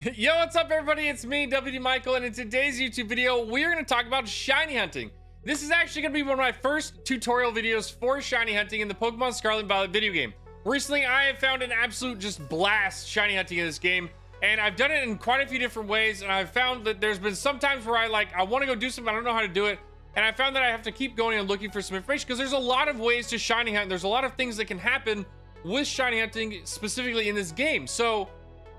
Yo, what's up everybody? It's me, WDMichael, and in today's YouTube video, we're going to talk about shiny hunting. This is actually going to be one of my first tutorial videos for shiny hunting in the Pokemon Scarlet and Violet video game. Recently, I have found an absolute just blast shiny hunting in this game, and I've done it in quite a few different ways, and I've found that there's been some times where I want to go do something, I don't know how to do it, and I found that I have to keep going and looking for some information, because there's a lot of ways to shiny hunt, and there's a lot of things that can happen with shiny hunting, specifically in this game. So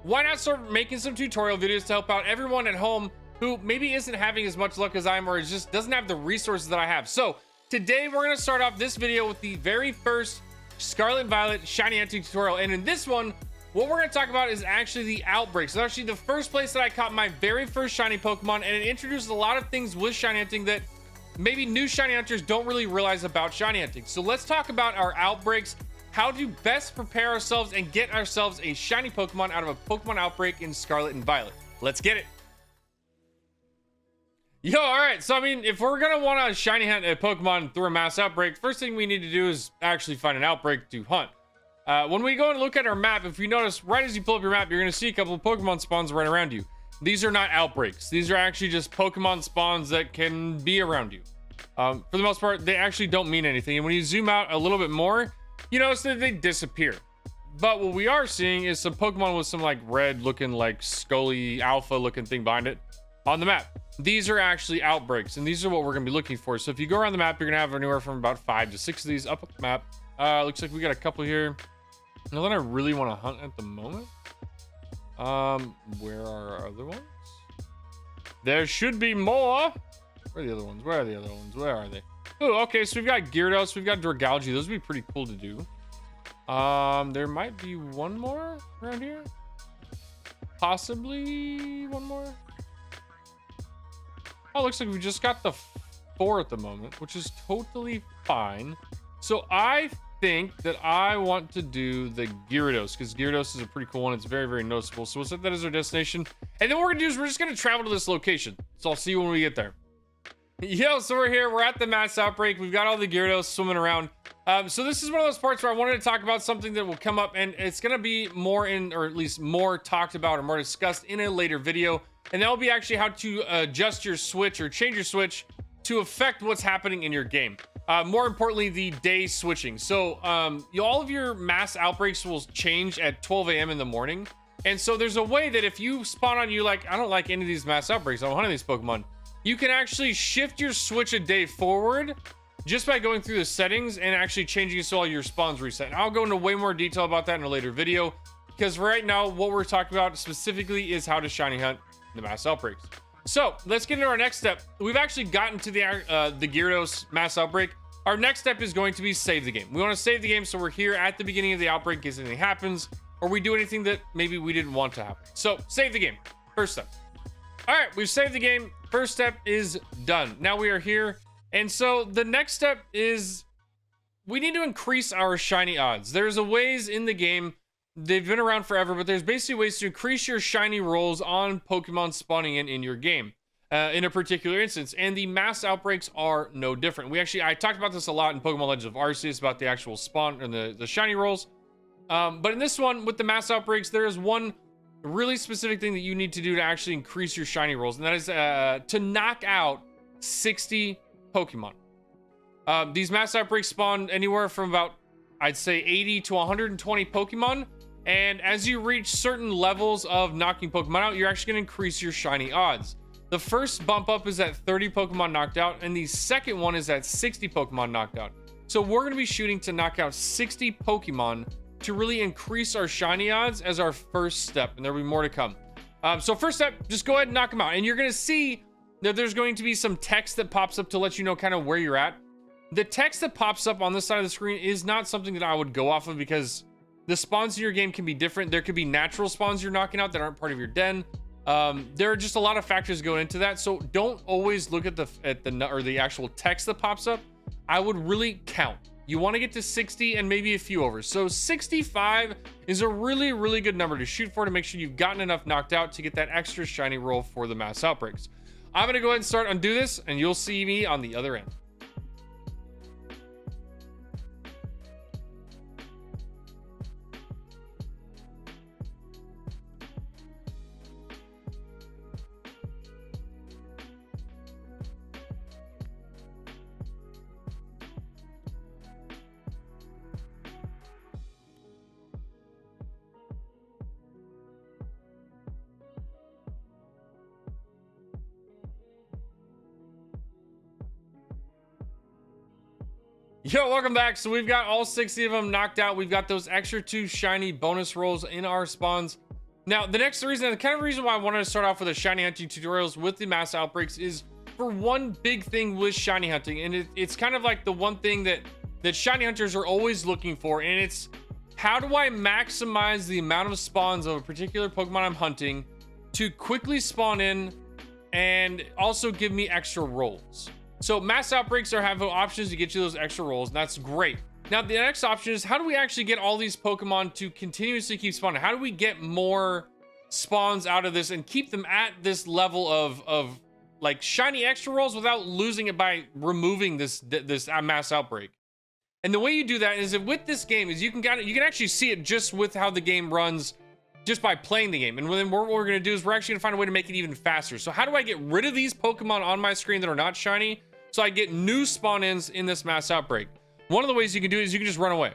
why not start making some tutorial videos to help out everyone at home who maybe isn't having as much luck as I am, or just doesn't have the resources that I have. So today we're going to start off this video with the very first Scarlet and Violet shiny hunting tutorial. And in this one, what we're going to talk about is actually the Outbreak. So actually the first place that I caught my very first shiny Pokemon, and it introduces a lot of things with shiny hunting that maybe new shiny hunters don't really realize about shiny hunting. So let's talk about our Outbreaks, how to best prepare ourselves and get ourselves a shiny Pokemon out of a Pokemon outbreak in Scarlet and Violet. Let's get it. Yo, all right. So, I mean, if we're going to want to shiny hunt a Pokemon through a mass outbreak, first thing we need to do is actually find an outbreak to hunt. When we go and look at our map, if you notice, right as you pull up your map, you're going to see a couple of Pokemon spawns right around you. These are not outbreaks. These are actually just Pokemon spawns that can be around you. For the most part, they actually don't mean anything. And when you zoom out a little bit more, you notice that they disappear. But what we are seeing is some Pokemon with some like red looking like Scully alpha looking thing behind it on the map. These are actually outbreaks, and these are what we're going to be looking for. So if you go around the map, you're going to have anywhere from about 5 to 6 of these up the map. Looks like we got a couple here. Now that I really want to hunt at the moment. Where are our other ones? There should be more. Where are the other ones? Where are the other ones? Where are they? Oh, okay, so we've got Gyarados, we've got Dragalge. Those would be pretty cool to do. There might be one more around here. Possibly one more. Oh, looks like we just got the 4 at the moment, which is totally fine. So I think that I want to do the Gyarados, because Gyarados is a pretty cool one. It's very, very noticeable. So we'll set that as our destination. And then what we're gonna do is we're just gonna travel to this location. So I'll see you when we get there. Yo, so we're here, we're at the mass outbreak, we've got all the Gyarados swimming around. So this is one of those parts where I wanted to talk about something that will come up, and it's going to be more in, or at least more talked about or more discussed in a later video, and that will be actually how to adjust your switch or change your switch to affect what's happening in your game. More importantly, the day switching. So all of your mass outbreaks will change at 12 a.m. in the morning, and so there's a way that if you spawn on you like, I don't like any of these mass outbreaks, I don't hunt these Pokemon, you can actually shift your switch a day forward just by going through the settings and actually changing it so all your spawns reset. And I'll go into way more detail about that in a later video, because right now what we're talking about specifically is how to shiny hunt the mass outbreaks. So let's get into our next step. We've actually gotten to the Gyarados mass outbreak. Our next step is going to be save the game. We want to save the game so we're here at the beginning of the outbreak in case anything happens or we do anything that maybe we didn't want to happen. So save the game. First step. All right, we've saved the game. First step is done. Now we are here. And so the next step is we need to increase our shiny odds. There's a ways in the game, they've been around forever, but there's basically ways to increase your shiny rolls on Pokemon spawning in your game in a particular instance. And the mass outbreaks are no different. I talked about this a lot in Pokemon Legends of Arceus about the actual spawn and the shiny rolls. But in this one, with the mass outbreaks, there is one really specific thing that you need to do to actually increase your shiny rolls, and that is to knock out 60 Pokemon. These mass outbreaks spawn anywhere from about, I'd say, 80 to 120 Pokemon, and as you reach certain levels of knocking Pokemon out, you're actually going to increase your shiny odds. The first bump up is at 30 Pokemon knocked out, and the second one is at 60 Pokemon knocked out. So we're going to be shooting to knock out 60 Pokemon to really increase our shiny odds as our first step, and there'll be more to come. So first step, just go ahead and knock them out, and you're gonna see that there's going to be some text that pops up to let you know kind of where you're at. The text that pops up on this side of the screen is not something that I would go off of, because the spawns in your game can be different. There could be natural spawns you're knocking out that aren't part of your den. There are just a lot of factors going into that, so don't always look at the actual text that pops up. I would really count. You want to get to 60 and maybe a few over. So 65 is a really, really good number to shoot for to make sure you've gotten enough knocked out to get that extra shiny roll for the mass outbreaks. I'm going to go ahead and start undo this, and you'll see me on the other end. Yo, welcome back. So we've got all 60 of them knocked out. We've got those extra 2 shiny bonus rolls in our spawns. Now, the next reason, the kind of reason why I wanted to start off with the shiny hunting tutorials with the mass outbreaks is for one big thing with shiny hunting. And it's kind of like the one thing that shiny hunters are always looking for. And it's, how do I maximize the amount of spawns of a particular Pokemon I'm hunting to quickly spawn in and also give me extra rolls? So mass outbreaks are having options to get you those extra rolls, and that's great. Now the next option is, how do we actually get all these Pokemon to continuously keep spawning? How do we get more spawns out of this and keep them at this level of like shiny extra rolls without losing it by removing this mass outbreak? And the way you do that is that with this game is you can actually see it just with how the game runs, just by playing the game. And then what we're going to do is we're actually going to find a way to make it even faster. So how do I get rid of these Pokemon on my screen that are not shiny, so I get new spawn-ins in this mass outbreak? One of the ways you can do it is you can just run away.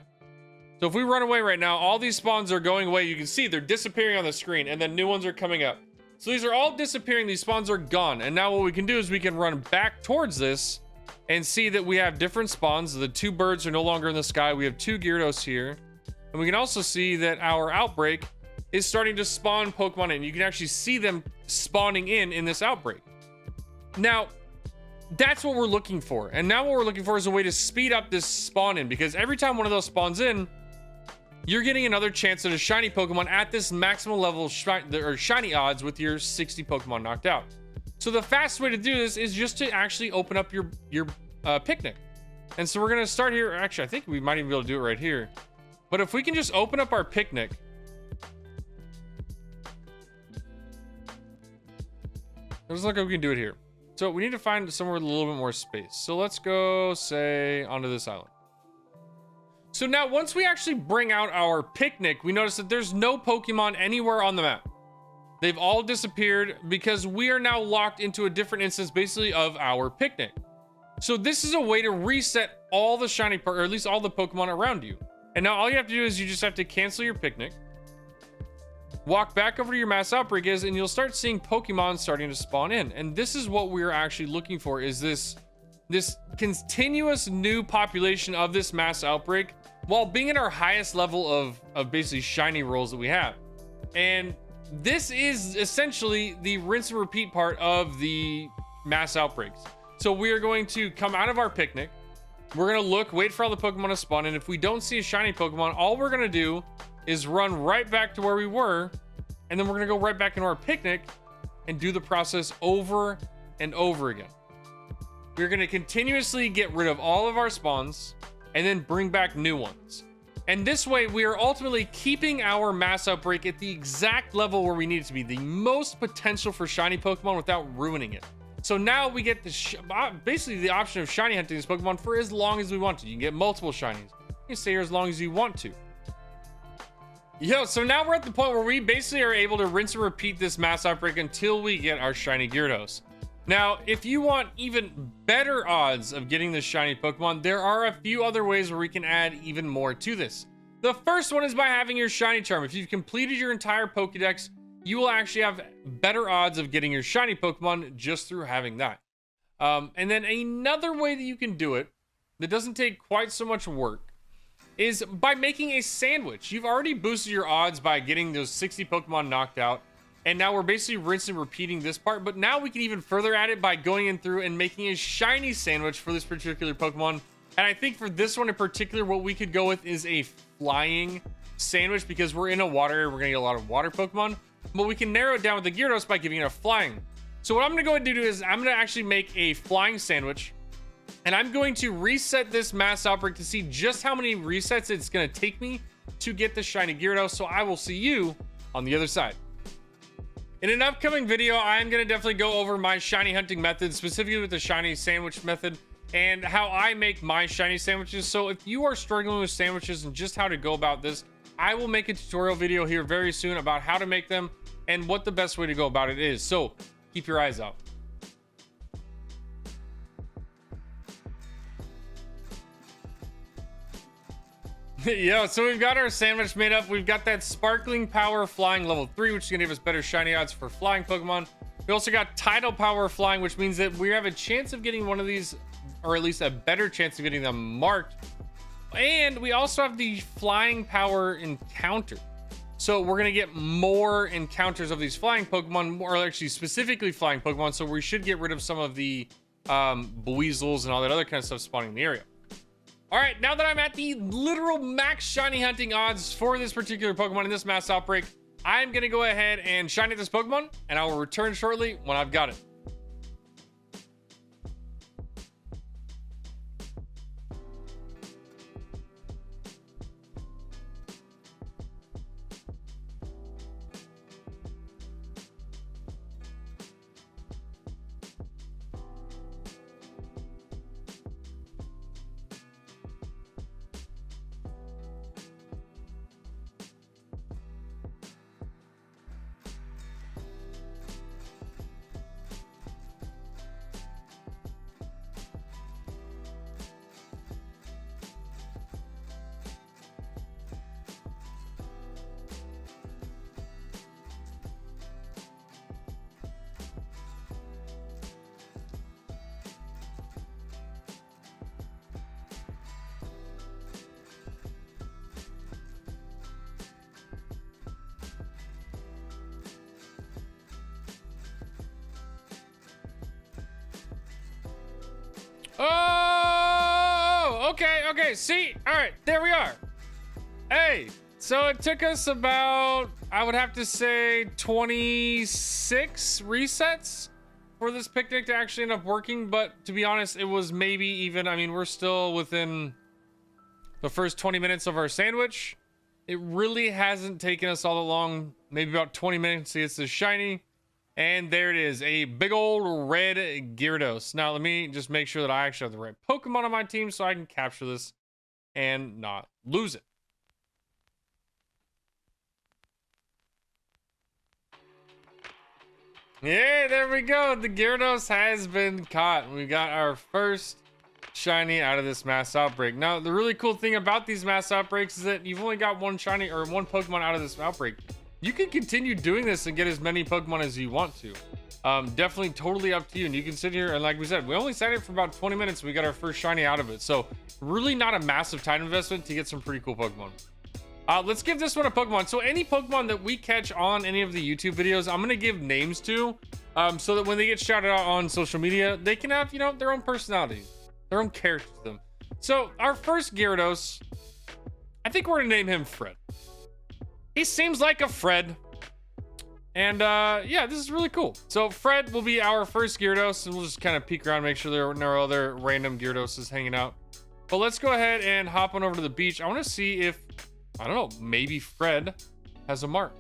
So if we run away right now, all these spawns are going away. You can see they're disappearing on the screen, and then new ones are coming up. So these are all disappearing. These spawns are gone. And now what we can do is we can run back towards this and see that we have different spawns. The 2 birds are no longer in the sky. We have 2 Gyarados here. And we can also see that our outbreak is starting to spawn Pokemon in. You can actually see them spawning in this outbreak. Now, that's what we're looking for. And now what we're looking for is a way to speed up this spawn in, because every time one of those spawns in, you're getting another chance at a shiny Pokemon at this maximum level shiny odds with your 60 Pokemon knocked out. So the fastest way to do this is just to actually open up your picnic. And so we're going to start here. Actually, I think we might even be able to do it right here. But if we can just open up our picnic, let's look if we can do it here. So we need to find somewhere with a little bit more space. So let's go, say, onto this island. So now once we actually bring out our picnic, we notice that there's no Pokemon anywhere on the map. They've all disappeared because we are now locked into a different instance, basically, of our picnic. So this is a way to reset all the shiny, or at least all the Pokemon around you. And now all you have to do is you just have to cancel your picnic, walk back over to your mass outbreak and you'll start seeing Pokemon starting to spawn in. And this is what we're actually looking for, is this continuous new population of this mass outbreak while being at our highest level of basically shiny rolls that we have. And this is essentially the rinse and repeat part of the mass outbreaks. So we are going to come out of our picnic. We're going to look, wait for all the Pokemon to spawn. And if we don't see a shiny Pokemon, all we're going to do is run right back to where we were, and then we're gonna go right back into our picnic and do the process over and over again. We're gonna continuously get rid of all of our spawns and then bring back new ones. And this way we are ultimately keeping our mass outbreak at the exact level where we need it to be, the most potential for shiny Pokemon without ruining it. So now we get basically the option of shiny hunting this Pokemon for as long as we want to. You can get multiple shinies. You can stay here as long as you want to. Yo, so now we're at the point where we basically are able to rinse and repeat this mass outbreak until we get our shiny Gyarados. Now, if you want even better odds of getting this shiny Pokemon, there are a few other ways where we can add even more to this. The first one is by having your shiny charm. If you've completed your entire Pokédex, you will actually have better odds of getting your shiny Pokemon just through having that. And then another way that you can do it that doesn't take quite so much work is by making a sandwich. You've already boosted your odds by getting those 60 Pokemon knocked out, and now we're basically rinsing and repeating this part, but now we can even further add it by going in through and making a shiny sandwich for this particular Pokemon. And I think for this one in particular, what we could go with is a flying sandwich, because we're in a water area, we're gonna get a lot of water Pokemon, but we can narrow it down with the Gyarados by giving it a flying. So what I'm gonna go ahead and do is I'm gonna actually make a flying sandwich, and I'm going to reset this mass outbreak to see just how many resets it's going to take me to get the shiny Gyarados. So I will see you on the other side. In an upcoming video, I'm going to definitely go over my shiny hunting method, specifically with the shiny sandwich method, and how I make my shiny sandwiches. So if you are struggling with sandwiches and just how to go about this, I will make a tutorial video here very soon about how to make them and what the best way to go about it is. So keep your eyes out. Yeah, so we've got our sandwich made up. We've got that sparkling power flying level 3, which is gonna give us better shiny odds for flying Pokemon. We also got tidal power flying, which means that we have a chance of getting one of these or at least a better chance of getting them marked. And we also have the flying power encounter. So we're going to get more encounters of these flying Pokemon, or actually specifically flying Pokemon. So we should get rid of some of the Buizel's and all that other kind of stuff spawning in the area. All right, now that I'm at the literal max shiny hunting odds for this particular Pokemon in this mass outbreak, I'm going to go ahead and shiny this Pokemon, and I will return shortly when I've got it. Oh, okay, see, all right, there we are. Hey, so it took us about, I would have to say 26 resets for this picnic to actually end up working, but to be honest, it was maybe even, I mean, we're still within the first 20 minutes of our sandwich. It really hasn't taken us all that long, maybe about 20 minutes to get this shiny. And there it is, a big old red Gyarados. Now, let me just make sure that I actually have the right Pokemon on my team so I can capture this and not lose it. Yeah, there we go. The Gyarados has been caught. We got our first shiny out of this mass outbreak. Now, the really cool thing about these mass outbreaks is that you've only got one shiny or one Pokemon out of this outbreak. You can continue doing this and get as many Pokemon as you want to. Definitely totally up to you. And you can sit here and, like we said, we only sat it for about 20 minutes. We got our first shiny out of it. So really not a massive time investment to get some pretty cool Pokemon. Let's give this one a Pokemon. So any Pokemon that we catch on any of the YouTube videos, I'm going to give names to, so that when they get shouted out on social media, they can have, you know, their own personality, their own character to them. So our first Gyarados, I think we're going to name him Fred. He seems like a Fred. And yeah, this is really cool. So Fred will be our first Gyarados, and we'll just kind of peek around, make sure there are no other random Gyarados hanging out. But let's go ahead and hop on over to the beach. I want to see if, I don't know, maybe Fred has a mark.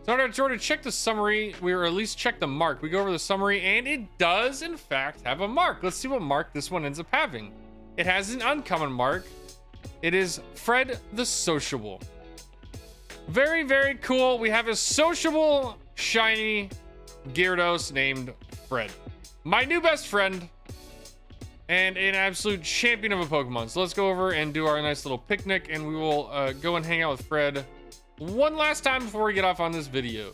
So in order to check the summary, or at least check the mark, we go over the summary, and it does in fact have a mark. Let's see what mark this one ends up having. It has an uncommon mark. It is Fred the Sociable. Very, very cool. We have a sociable, shiny Gyarados named Fred. My new best friend and an absolute champion of a Pokemon. So let's go over and do our nice little picnic, and we will go and hang out with Fred one last time before we get off on this video.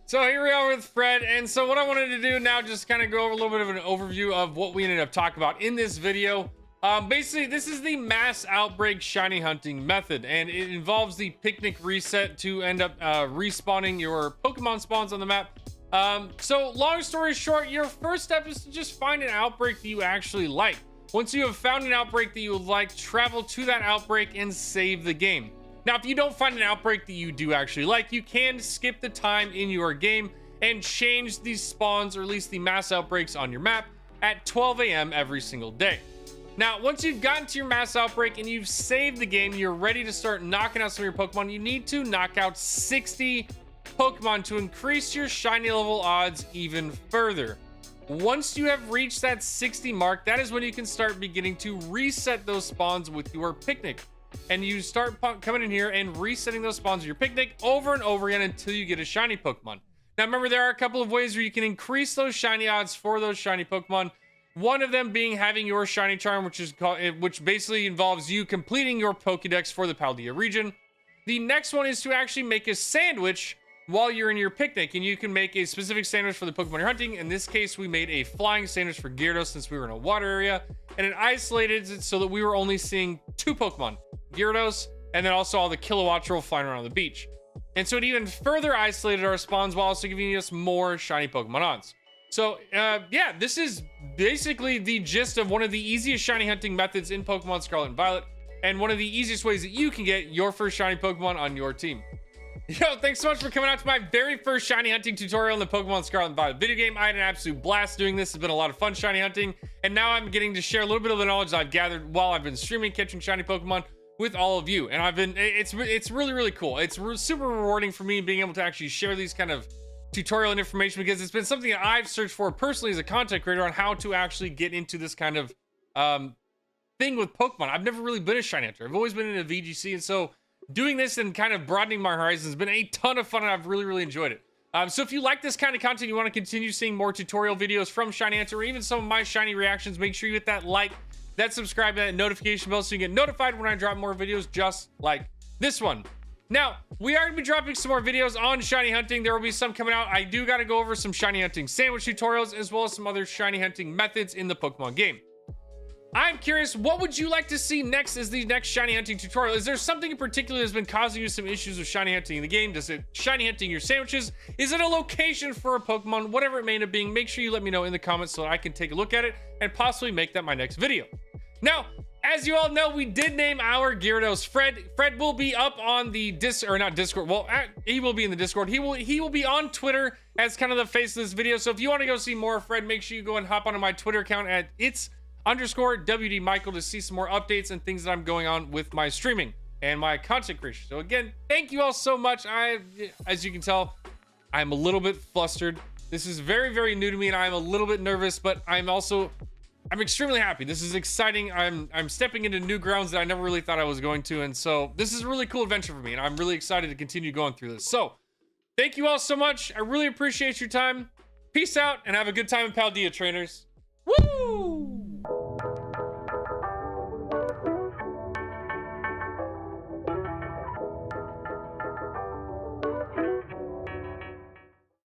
So here we are with Fred, and so what I wanted to do now, just kind of go over a little bit of an overview of what we ended up talking about in this video. Basically, this is the mass outbreak shiny hunting method, and it involves the picnic reset to end up respawning your Pokemon spawns on the map. So long story short, your first step is to just find an outbreak that you actually like. Once you have found an outbreak that you would like, travel to that outbreak and save the game. Now, if you don't find an outbreak that you do actually like, you can skip the time in your game and change these spawns, or at least the mass outbreaks on your map, at 12 a.m. every single day. Now, once you've gotten to your mass outbreak and you've saved the game, you're ready to start knocking out some of your Pokemon. You need to knock out 60 Pokemon to increase your shiny level odds even further. Once you have reached that 60 mark, that is when you can start beginning to reset those spawns with your picnic. And you start coming in here and resetting those spawns with your picnic over and over again until you get a shiny Pokemon. Now, remember, there are a couple of ways where you can increase those shiny odds for those shiny Pokemon. One of them being having your shiny charm, which basically involves you completing your Pokédex for the Paldea region. The next one is to actually make a sandwich while you're in your picnic, and you can make a specific sandwich for the Pokemon you're hunting. In this case, we made a flying sandwich for Gyarados since we were in a water area, and it isolated it so that we were only seeing 2 Pokemon, Gyarados, and then also all the Kilowattrel flying around the beach. And so it even further isolated our spawns while also giving us more shiny Pokemonons. So yeah, this is basically the gist of one of the easiest shiny hunting methods in Pokemon Scarlet and Violet, and one of the easiest ways that you can get your first shiny Pokemon on your team. Yo, thanks so much for coming out to my very first shiny hunting tutorial in the Pokemon Scarlet and Violet video game. I had an absolute blast doing this. It's been a lot of fun shiny hunting, and now I'm getting to share a little bit of the knowledge I've gathered while I've been streaming catching shiny Pokemon with all of you. And it's really, really cool. It's super rewarding for me being able to actually share these kind of tutorial and information, because it's been something that I've searched for personally as a content creator on how to actually get into this kind of thing with Pokemon. I've never really been a shiny hunter. I've always been in a VGC, and so doing this and kind of broadening my horizons has been a ton of fun, and I've really enjoyed it. So if you like this kind of content, you want to continue seeing more tutorial videos from Shiny Hunter, or even some of my shiny reactions, make sure you hit that like, that subscribe, and that notification bell so you get notified when I drop more videos just like this one. Now, we are going to be dropping some more videos on shiny hunting. There will be some coming out. I do got to go over some shiny hunting sandwich tutorials, as well as some other shiny hunting methods in the Pokemon game. I'm curious, what would you like to see next as the next shiny hunting tutorial? Is there something in particular that's been causing you some issues with shiny hunting in the game? Does it shiny hunting your sandwiches? Is it a location for a Pokemon? Whatever it may end up being, make sure you let me know in the comments so that I can take a look at it and possibly make that my next video. Now, as you all know, we did name our Gyarados Fred. Fred will be up on the Discord. Well, he will be in the Discord. He will be on Twitter as kind of the face of this video. So if you want to go see more of Fred, make sure you go and hop onto my Twitter account at its_WDMichael to see some more updates and things that I'm going on with my streaming and my content creation. So again, thank you all so much. As you can tell, I'm a little bit flustered. This is very new to me, and I'm a little bit nervous, but I'm extremely happy. This is exciting. I'm stepping into new grounds that I never really thought I was going to, and so this is a really cool adventure for me, and I'm really excited to continue going through this. So thank you all so much. I really appreciate your time. Peace out, and have a good time in Paldea, trainers.